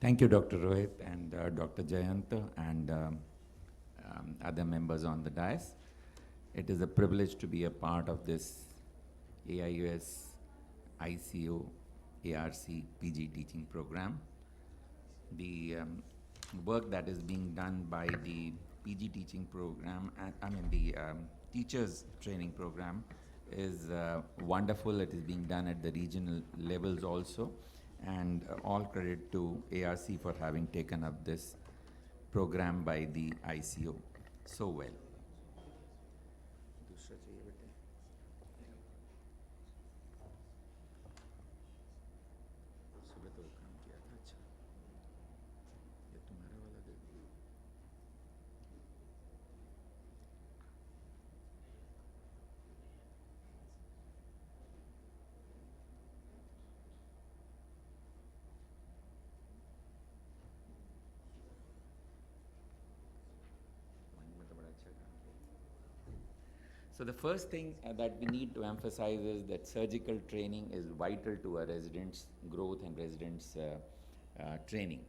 Thank you, Dr. Rohit and Dr. Jayant and other members on the dais. It is a privilege to be a part of this AIUS ICO ARC PG teaching program. The work that is being done by the PG teaching program, the teachers training program is wonderful. It is being done at the regional levels also, and all credit to ARC for having taken up this program by the ICO so well. दूसरा चाहिए बेटे? सुबह तो वो काम किया था, अच्छा ये तुम्हारा वाला दे दो। वहीं में तो बड़ा अच्छा काम किया। So the first thing that we need to emphasize is that surgical training is vital to a resident's growth and resident's training.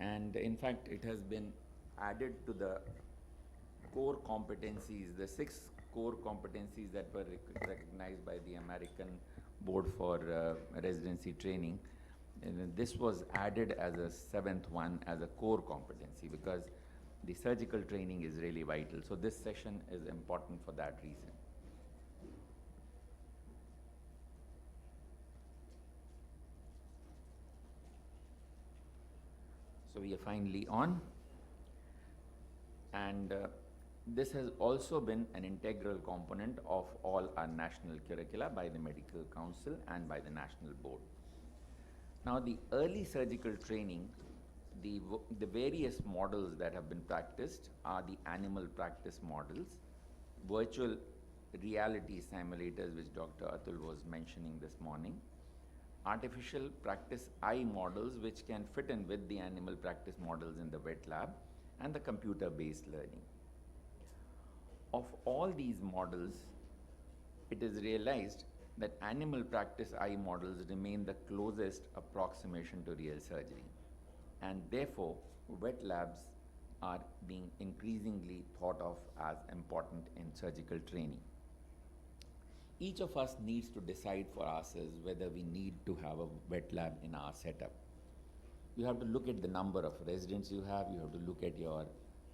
And in fact, it has been added to the core competencies, the 6 core competencies that were recognized by the American Board for Residency Training. And this was added as a 7th one as a core competency because the surgical training is really vital. So this session is important for that reason. So we are finally on. And this has also been an integral component of all our national curricula by the Medical Council and by the National Board. Now, the early surgical training, the various models that have been practiced are the animal practice models, virtual reality simulators, which Dr. Atul was mentioning this morning, artificial practice eye models, which can fit in with the animal practice models in the wet lab, and the computer-based learning. Of all these models, it is realized that animal practice eye models remain the closest approximation to real surgery. And therefore, wet labs are being increasingly thought of as important in surgical training. Each of us needs to decide for ourselves whether we need to have a wet lab in our setup. You have to look at the number of residents you have to look at your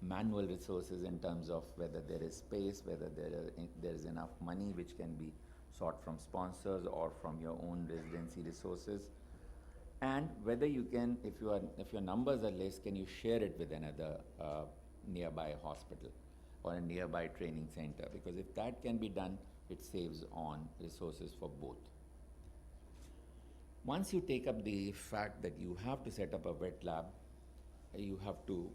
manual resources in terms of whether there is space, whether there is enough money which can be sought from sponsors or from your own residency resources, and whether you can, if your numbers are less, can you share it with another nearby hospital or a nearby training center, because if that can be done, it saves on resources for both. Once you take up the fact that you have to set up a wet lab, you have to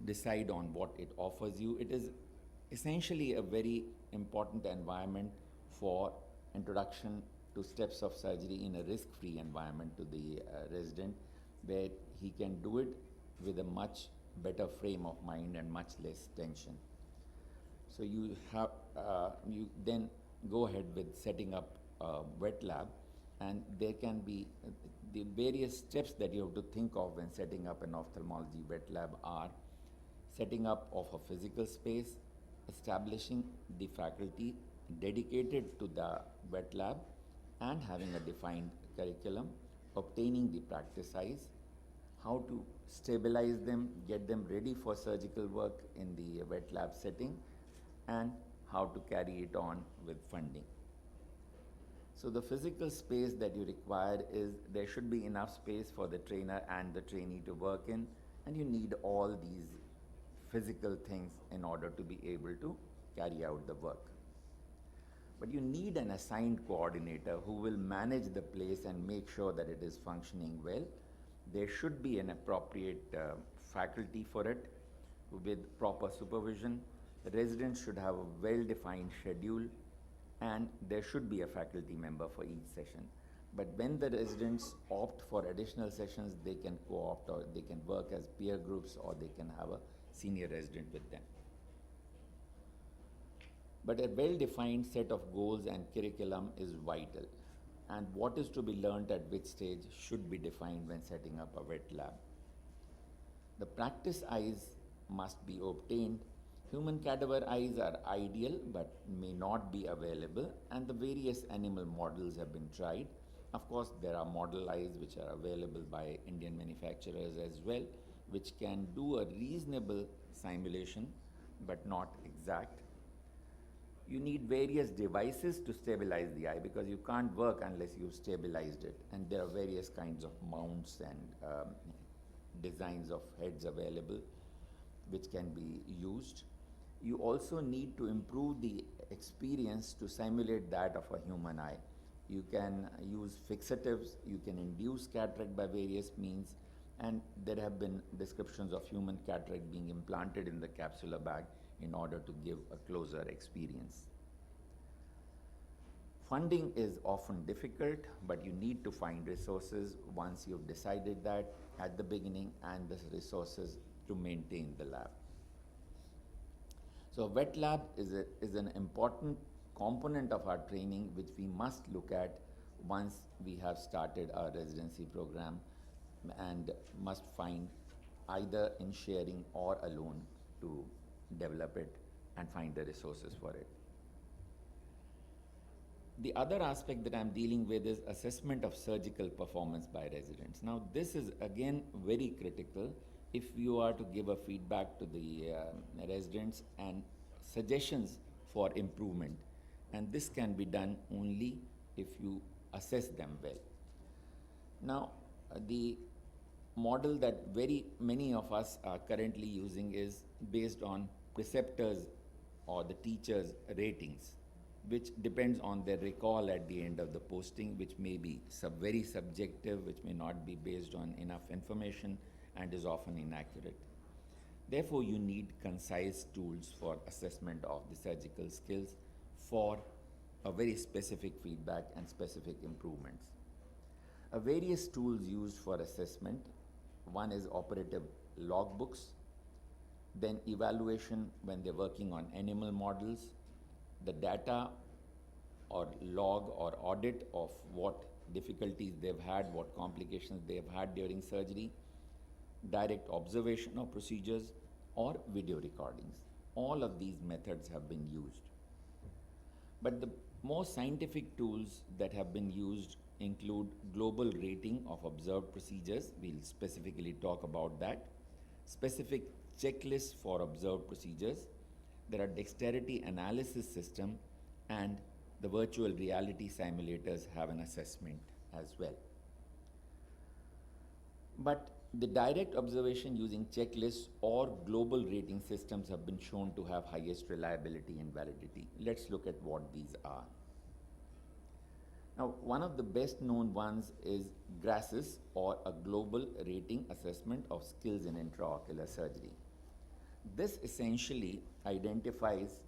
decide on what it offers you. It is essentially a very important environment for introduction to steps of surgery in a risk-free environment to the resident, where he can do it with a much better frame of mind and much less tension. So you then go ahead with setting up a wet lab, and there can be the various steps that you have to think of when setting up an ophthalmology wet lab are setting up of a physical space, establishing the faculty dedicated to the wet lab and having a defined curriculum, obtaining the practice size, how to stabilize them, get them ready for surgical work in the wet lab setting, and how to carry it on with funding. So the physical space that you require is there should be enough space for the trainer and the trainee to work in, and you need all these physical things in order to be able to carry out the work. But you need an assigned coordinator who will manage the place and make sure that it is functioning well. There should be an appropriate faculty for it with proper supervision. The residents should have a well-defined schedule, and there should be a faculty member for each session. But when the residents opt for additional sessions, they can co-opt, or they can work as peer groups, or they can have a senior resident with them. But a well-defined set of goals and curriculum is vital. and what is to be learnt at which stage should be defined when setting up a wet lab. The practice eyes must be obtained. Human cadaver eyes are ideal but may not be available, and the various animal models have been tried. Of course, there are model eyes which are available by Indian manufacturers as well, which can do a reasonable simulation but not exact. You need various devices to stabilize the eye because you can't work unless you've stabilized it, and there are various kinds of mounts and designs of heads available which can be used. You also need to improve the experience to simulate that of a human eye. You can use fixatives, you can induce cataract by various means, and there have been descriptions of human cataract being implanted in the capsular bag in order to give a closer experience. Funding is often difficult, but you need to find resources once you've decided that at the beginning, and the resources to maintain the lab. So a wet lab is an important component of our training which we must look at once we have started our residency program, and must find either in sharing or alone to develop it and find the resources for it. The other aspect that I'm dealing with is assessment of surgical performance by residents. Now, this is again very critical if you are to give a feedback to the residents and suggestions for improvement. And this can be done only if you assess them well. Now, the model that very many of us are currently using is based on preceptors or the teachers' ratings, which depends on their recall at the end of the posting, which may be very subjective, which may not be based on enough information, and is often inaccurate. Therefore, you need concise tools for assessment of the surgical skills for a very specific feedback and specific improvements. Various tools used for assessment. One is operative logbooks, then evaluation when they're working on animal models, the data or log or audit of what difficulties they've had, what complications they've had during surgery, direct observation of procedures, or video recordings. All of these methods have been used. But the most scientific tools that have been used include global rating of observed procedures. We'll specifically talk about that. Specific checklists for observed procedures. There are dexterity analysis system, and the virtual reality simulators have an assessment as well. But the direct observation using checklists or global rating systems have been shown to have highest reliability and validity. Let's look at what these are. Now, one of the best known ones is GRASIS, or a Global Rating Assessment of Skills in Intraocular Surgery. This essentially identifies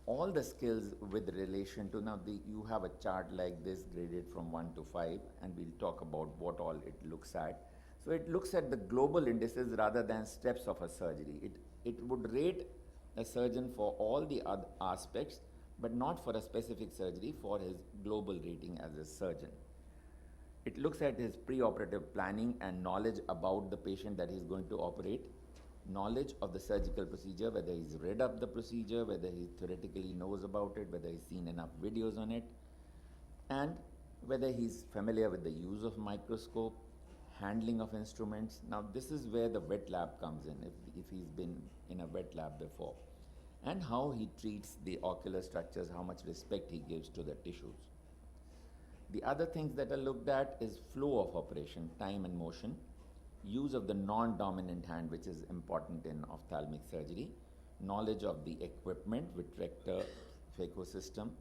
all the skills with relation to, now you have a chart like this graded from 1 to 5, and we'll talk about what all it looks at. So it looks at the global indices rather than steps of a surgery. It would rate a surgeon for all the other aspects, but not for a specific surgery, for his global rating as a surgeon. It looks at his preoperative planning and knowledge about the patient that he's going to operate, knowledge of the surgical procedure, whether he's read up the procedure, whether he theoretically knows about it, whether he's seen enough videos on it, and whether he's familiar with the use of microscope, handling of instruments. Now, this is where the wet lab comes in, if he's been in a wet lab before, and how he treats the ocular structures, how much respect he gives to the tissues. The other things that are looked at is flow of operation, time and motion, use of the non-dominant hand, which is important in ophthalmic surgery, knowledge of the equipment, vitrector, phaco system,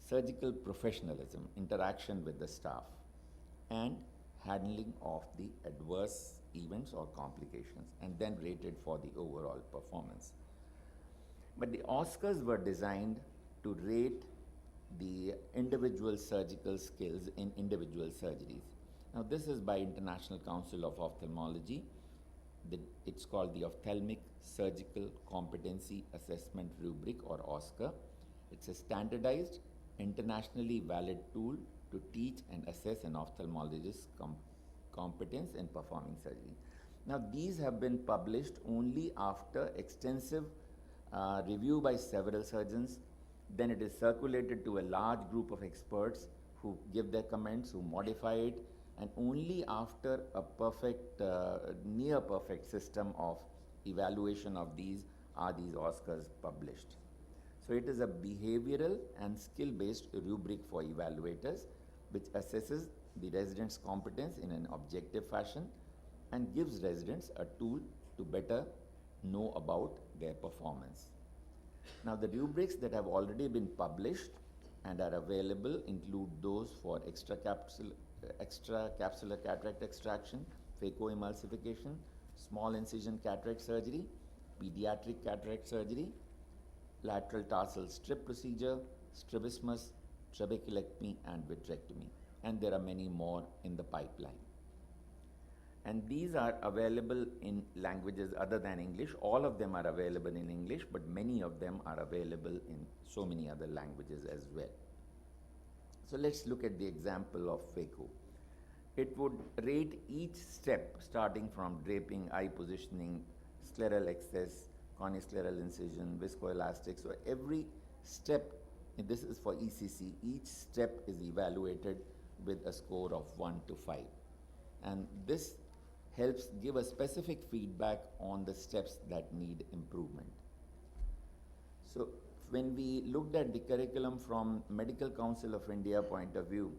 surgical professionalism, interaction with the staff, and handling of the adverse events or complications, and then rated for the overall performance. But the Oscars were designed to rate the individual surgical skills in individual surgeries. Now, this is by International Council of Ophthalmology. It's called the Ophthalmic Surgical Competency Assessment Rubric, or OSCAR. It's a standardized, internationally valid tool to teach and assess an ophthalmologist's competence in performing surgery. Now, these have been published only after extensive review by several surgeons. Then it is circulated to a large group of experts who give their comments, who modify it, and only after a perfect, near perfect system of evaluation of these are these Oscars published. So it is a behavioral and skill-based rubric for evaluators which assesses the resident's competence in an objective fashion and gives residents a tool to better know about their performance. Now, the rubrics that have already been published and are available include those for extracapsular cataract extraction, phacoemulsification, small incision cataract surgery, pediatric cataract surgery, lateral tarsal strip procedure, strabismus, trabeculectomy, and vitrectomy. And there are many more in the pipeline. And these are available in languages other than English. All of them are available in English, but many of them are available in so many other languages as well. So let's look at the example of phaco. It would rate each step starting from draping, eye positioning, scleral excess, corneoscleral incision, viscoelastic. So every step, and this is for ECC, each step is evaluated with a score of 1 to 5. And this helps give a specific feedback on the steps that need improvement. So when we looked at the curriculum from Medical Council of India point of view,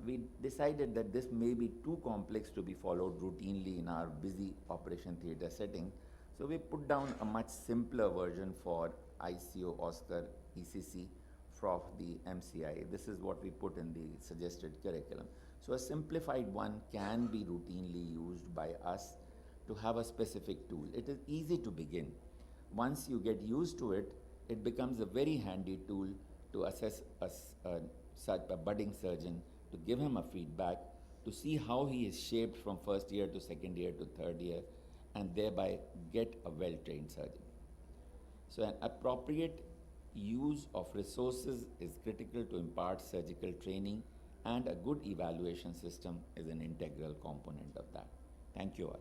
we decided that this may be too complex to be followed routinely in our busy operation theatre setting. So we put down a much simpler version for ICO, Oscar, ECC from the MCI. This is what we put in the suggested curriculum. So a simplified one can be routinely used by us to have a specific tool. It is easy to begin. Once you get used to it, it becomes a very handy tool to assess a budding surgeon, to give him a feedback, to see how he is shaped from first year to second year to third year, and thereby get a well-trained surgeon. So an appropriate use of resources is critical to impart surgical training, and a good evaluation system is an integral component of that. Thank you all.